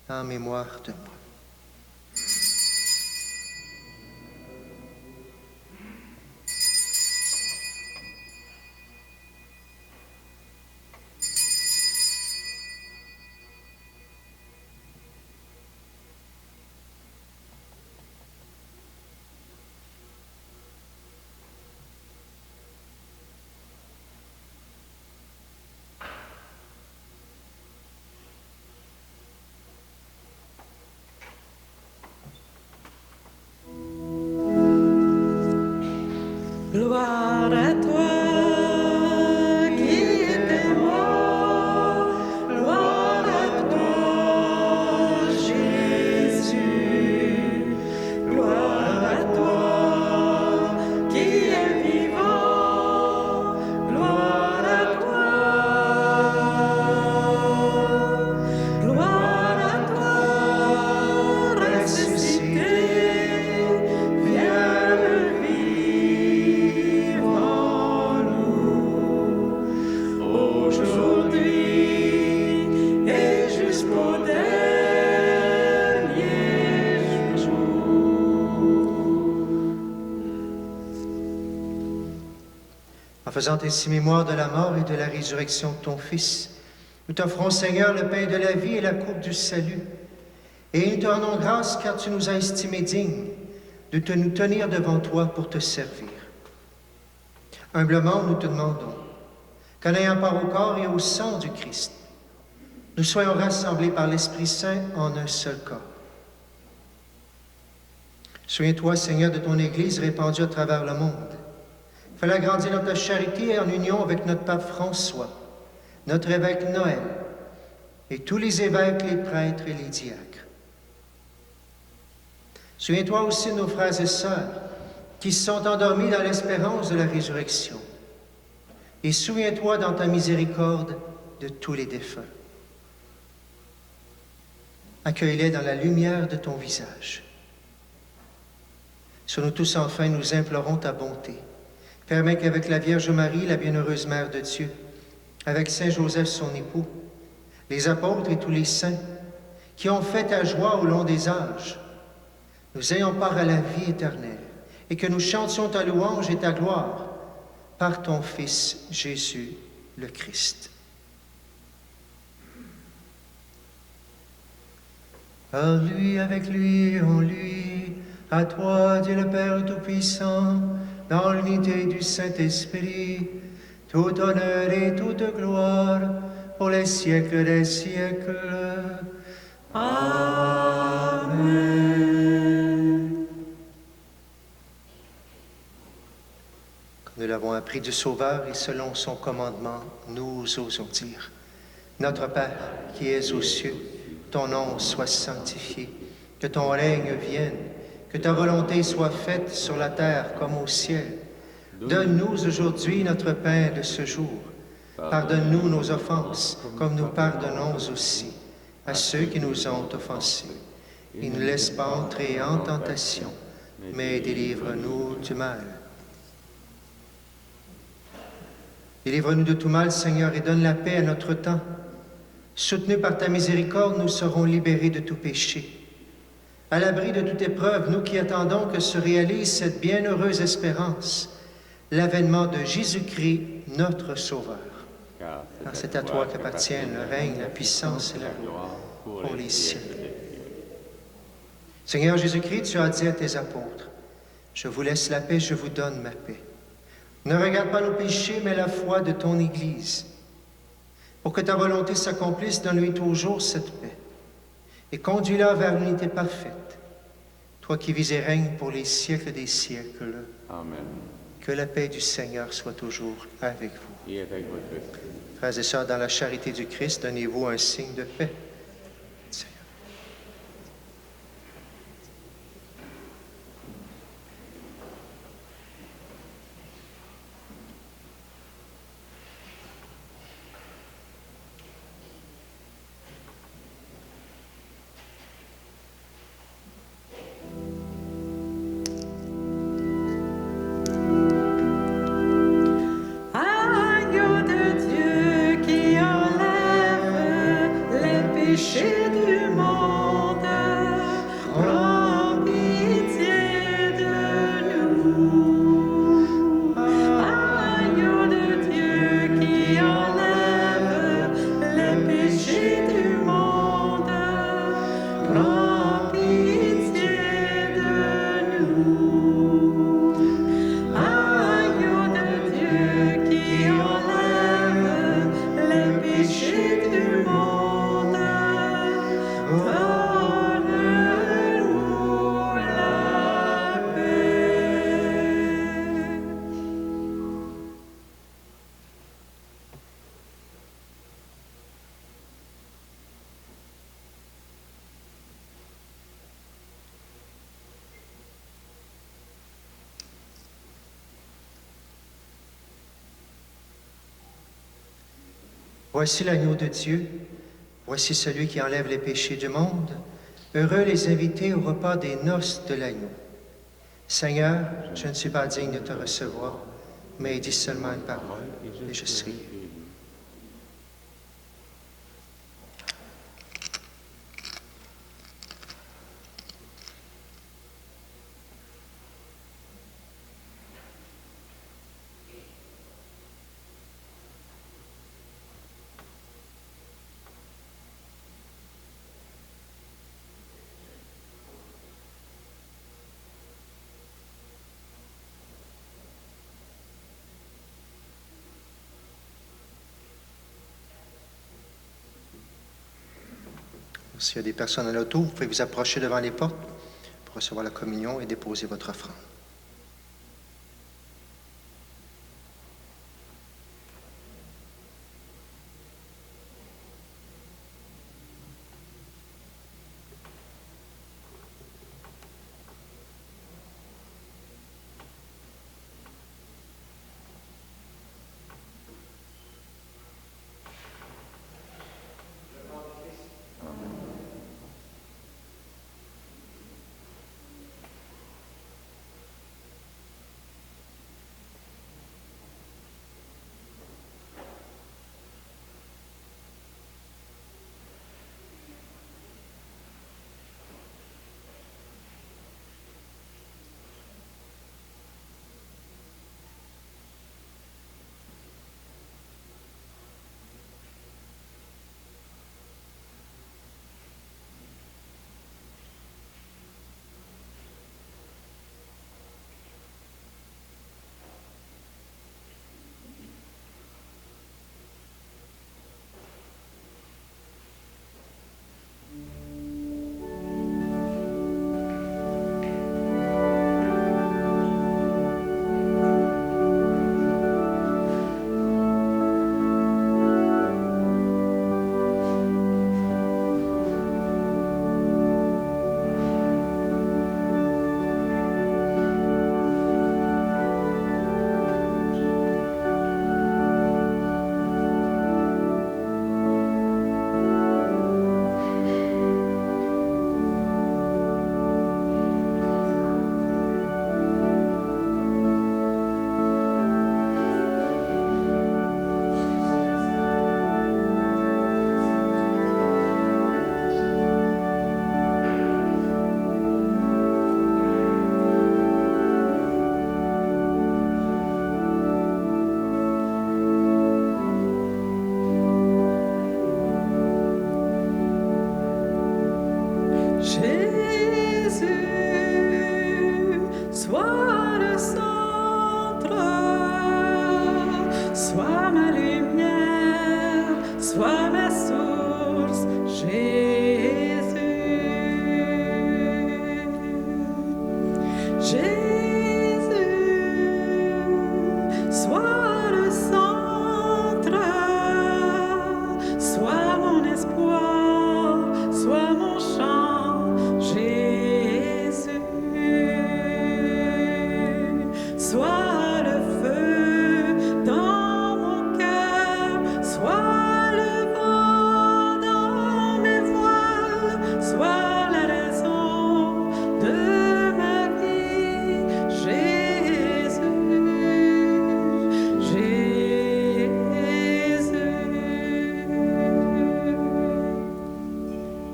en mémoire de moi. » Gloire à toi qui étais mort, gloire à toi Jésus, gloire à toi qui es vivant, gloire à toi, gloire à toi ressuscité, viens me vivre en nous, aujourd'hui et jusqu'au dernier jour. En faisant ainsi mémoire de la mort et de la résurrection de ton Fils, nous t'offrons, Seigneur, le pain de la vie et la coupe du salut. Et nous te rendons grâce car tu nous as estimés dignes de nous tenir devant toi pour te servir. Humblement, nous te demandons qu'en ayant part au corps et au sang du Christ, nous soyons rassemblés par l'Esprit Saint en un seul corps. Souviens-toi, Seigneur, de ton Église répandue à travers le monde. Fais-la agrandir dans ta charité en union avec notre pape François, notre évêque Noël, et tous les évêques, les prêtres et les diacres. Souviens-toi aussi de nos frères et sœurs qui se sont endormis dans l'espérance de la résurrection. Et souviens-toi dans ta miséricorde de tous les défunts. Accueille-les dans la lumière de ton visage. Sur nous tous, enfin, nous implorons ta bonté. Permets qu'avec la Vierge Marie, la bienheureuse Mère de Dieu, avec Saint Joseph, son époux, les apôtres et tous les saints qui ont fait ta joie au long des âges, nous ayons part à la vie éternelle et que nous chantions ta louange et ta gloire par ton Fils Jésus le Christ. Par lui, avec lui et en lui, à toi, Dieu le Père Tout-Puissant, dans l'unité du Saint-Esprit, tout honneur et toute gloire pour les siècles des siècles. Amen. Comme nous l'avons appris du Sauveur et selon son commandement, nous osons dire: Notre Père qui es aux cieux, ton nom soit sanctifié, que ton règne vienne, que ta volonté soit faite sur la terre comme au ciel. Donne-nous aujourd'hui notre pain de ce jour. Pardonne-nous nos offenses, comme nous pardonnons aussi à ceux qui nous ont offensés. Et ne laisse pas entrer en tentation, mais délivre-nous du mal. Délivre-nous de tout mal, Seigneur, et donne la paix à notre temps. Soutenus par ta miséricorde, nous serons libérés de tout péché. À l'abri de toute épreuve, nous qui attendons que se réalise cette bienheureuse espérance, l'avènement de Jésus-Christ, notre Sauveur. Car c'est à toi qu'appartiennent le règne, la puissance et la gloire pour les siècles. Seigneur Jésus-Christ, tu as dit à tes apôtres: Je vous laisse la paix, je vous donne ma paix. Ne regarde pas nos péchés, mais la foi de ton Église. Pour que ta volonté s'accomplisse, donne-lui toujours cette paix et conduis-la vers l'unité parfaite. Toi qui vis et règnes pour les siècles des siècles. Amen. Que la paix du Seigneur soit toujours avec vous. Et avec votre esprit. Frères et sœurs, dans la charité du Christ, donnez-vous un signe de paix. Seigneur. Agneau de Dieu qui enlève les péchés du monde, prends pitié de nous. Agneau de Dieu qui enlève les péchés du monde, prends pitié de nous. Agneau de Dieu qui enlève les péchés du monde, donne-nous la paix. Voici l'agneau de Dieu, voici celui qui enlève les péchés du monde. Heureux les invités au repas des noces de l'agneau. Seigneur, je ne suis pas digne de te recevoir, mais dis seulement une parole et je serai guéri. S'il y a des personnes à l'auto, vous pouvez vous approcher devant les portes pour recevoir la communion et déposer votre offrande.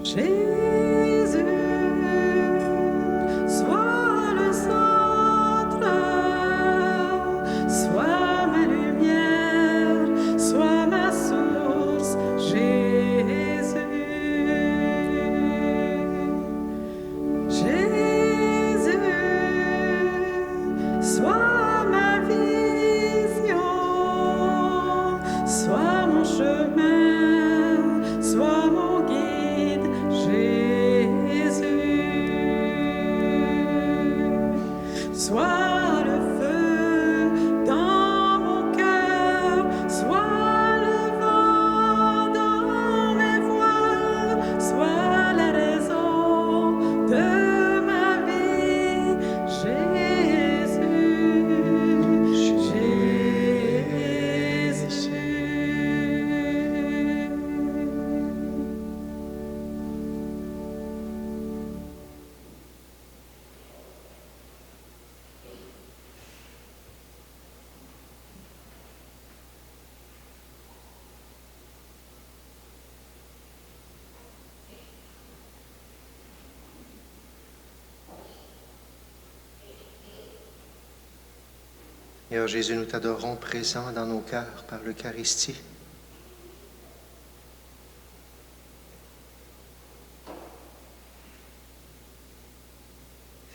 Jésus, sois le centre, sois ma lumière, sois ma source, Jésus. Jésus, sois ma vision, sois mon chemin, sois mon guide, Jésus. Sois le feu dans mon cœur, sois le vent dans mes voiles, sois la raison de ma vie, Jésus. Seigneur Jésus, nous t'adorons présent dans nos cœurs par l'Eucharistie.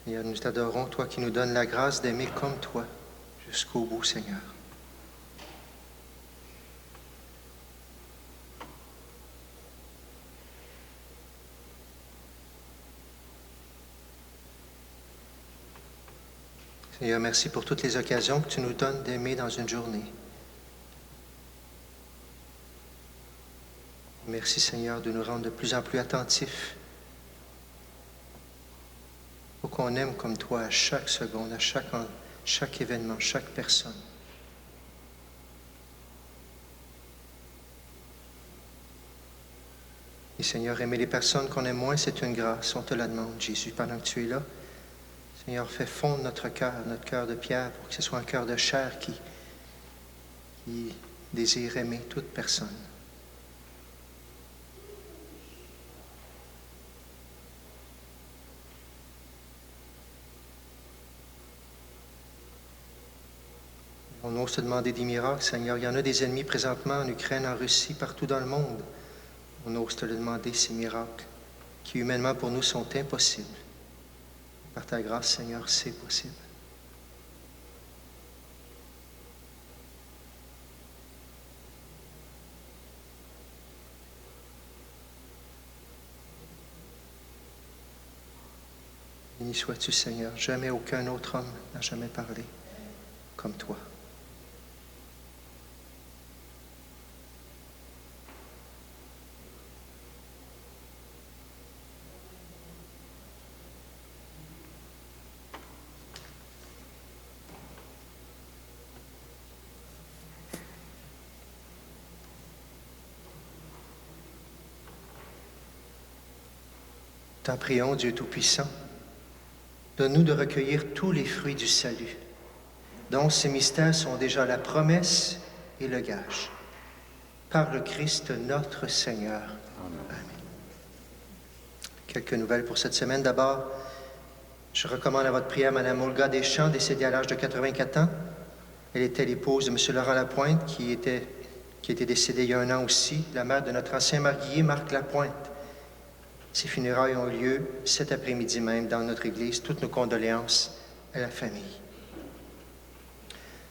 Seigneur, nous t'adorons, toi qui nous donnes la grâce d'aimer comme toi jusqu'au bout, Seigneur. Seigneur, merci pour toutes les occasions que tu nous donnes d'aimer dans une journée. Merci, Seigneur, de nous rendre de plus en plus attentifs. Faut qu'on aime comme toi à chaque seconde, à chaque événement, chaque personne. Et Seigneur, aimer les personnes qu'on aime moins, c'est une grâce. On te la demande, Jésus, pendant que tu es là. Seigneur, fais fondre notre cœur de pierre, pour que ce soit un cœur de chair qui désire aimer toute personne. On ose te demander des miracles, Seigneur. Il y en a des ennemis présentement en Ukraine, en Russie, partout dans le monde. On ose te le demander, ces miracles, qui humainement pour nous sont impossibles. Par ta grâce, Seigneur, c'est possible. Béni sois-tu, Seigneur. Jamais aucun autre homme n'a jamais parlé comme toi. T'en prions, Dieu Tout-Puissant, donne-nous de recueillir tous les fruits du salut, dont ces mystères sont déjà la promesse et le gage. Par le Christ notre Seigneur. Amen. Quelques nouvelles pour cette semaine. D'abord, je recommande à votre prière Mme Olga Deschamps, décédée à l'âge de 84 ans. Elle était l'épouse de M. Laurent Lapointe, qui était décédé il y a 1 an aussi, la mère de notre ancien marié, Marc Lapointe. Ces funérailles ont lieu cet après-midi même dans notre église. Toutes nos condoléances à la famille.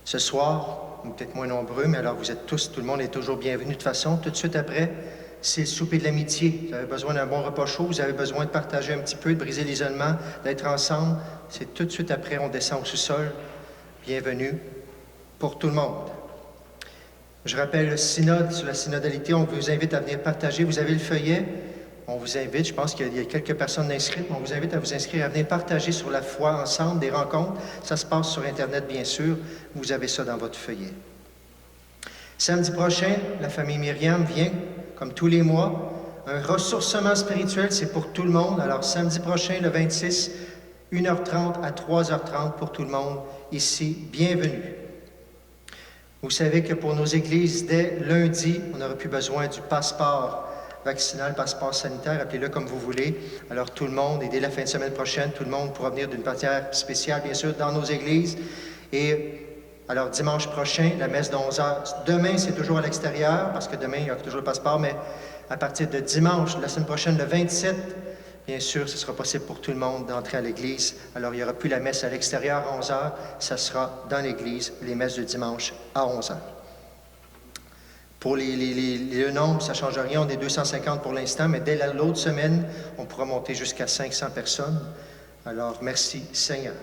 Ce soir, peut-être moins nombreux, mais alors vous êtes tous, tout le monde est toujours bienvenu. De toute façon, tout de suite après, c'est le souper de l'amitié. Vous avez besoin d'un bon repas chaud, vous avez besoin de partager un petit peu, de briser l'isolement, d'être ensemble. C'est tout de suite après, on descend au sous-sol. Bienvenue pour tout le monde. Je rappelle le synode sur la synodalité. On vous invite à venir partager. Vous avez le feuillet. On vous invite, je pense qu'il y a quelques personnes inscrites, mais on vous invite à vous inscrire, à venir partager sur la foi ensemble, des rencontres. Ça se passe sur Internet, bien sûr. Vous avez ça dans votre feuillet. Samedi prochain, la famille Myriam vient, comme tous les mois. Un ressourcement spirituel, c'est pour tout le monde. Alors, samedi prochain, le 26, 1h30 à 3h30 pour tout le monde. Ici, bienvenue. Vous savez que pour nos églises, dès lundi, on n'aura plus besoin du passeport vaccinal, passeport sanitaire, appelez-le comme vous voulez. Alors tout le monde, et dès la fin de semaine prochaine, tout le monde pourra venir d'une manière spéciale, bien sûr, dans nos églises. Et alors dimanche prochain, la messe de 11h. Demain, c'est toujours à l'extérieur, parce que demain, il y a toujours le passeport, mais à partir de dimanche, la semaine prochaine, le 27, bien sûr, ce sera possible pour tout le monde d'entrer à l'église. Alors, il n'y aura plus la messe à l'extérieur à 11h, ça sera dans l'église, les messes de dimanche à 11h. Pour le nombre, ça ne change rien, on est 250 pour l'instant, mais dès l'autre semaine, on pourra monter jusqu'à 500 personnes. Alors, merci Seigneur.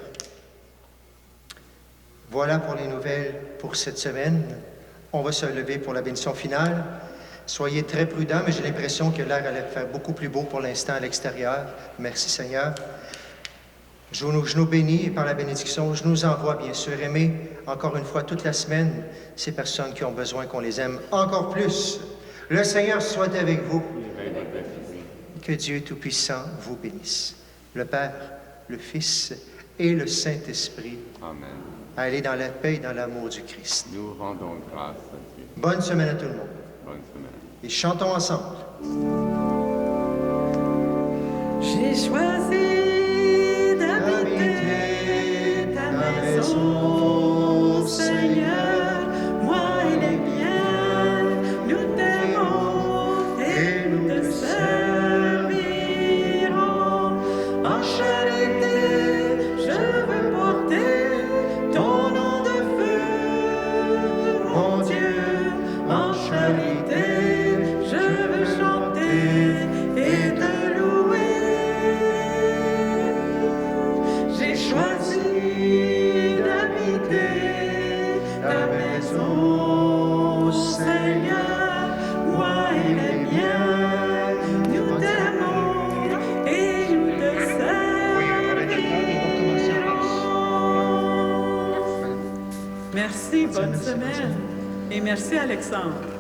Voilà pour les nouvelles pour cette semaine. On va se lever pour la bénédiction finale. Soyez très prudents, mais j'ai l'impression que l'air allait faire beaucoup plus beau pour l'instant à l'extérieur. Merci Seigneur. Je nous bénis et par la bénédiction, je nous envoie bien sûr aimer encore une fois toute la semaine ces personnes qui ont besoin qu'on les aime encore plus. Le Seigneur soit avec vous. Que Dieu Tout-Puissant vous bénisse. Le Père, le Fils et le Saint-Esprit. Amen. Allez dans la paix et dans l'amour du Christ. Nous rendons grâce à Dieu. Bonne semaine à tout le monde. Bonne semaine. Et chantons ensemble. J'ai choisi d'habiter ta maison, Seigneur. Moi et les miens, nous t'aimons et nous te servirons. En charité, je veux porter ton nom de feu, mon Dieu. En charité, je veux chanter et te louer. J'ai choisi d'habiter ta maison, Seigneur. Moi et les miens, nous t'aimons et nous te servirons. Merci, bonne semaine. Et merci Alexandre.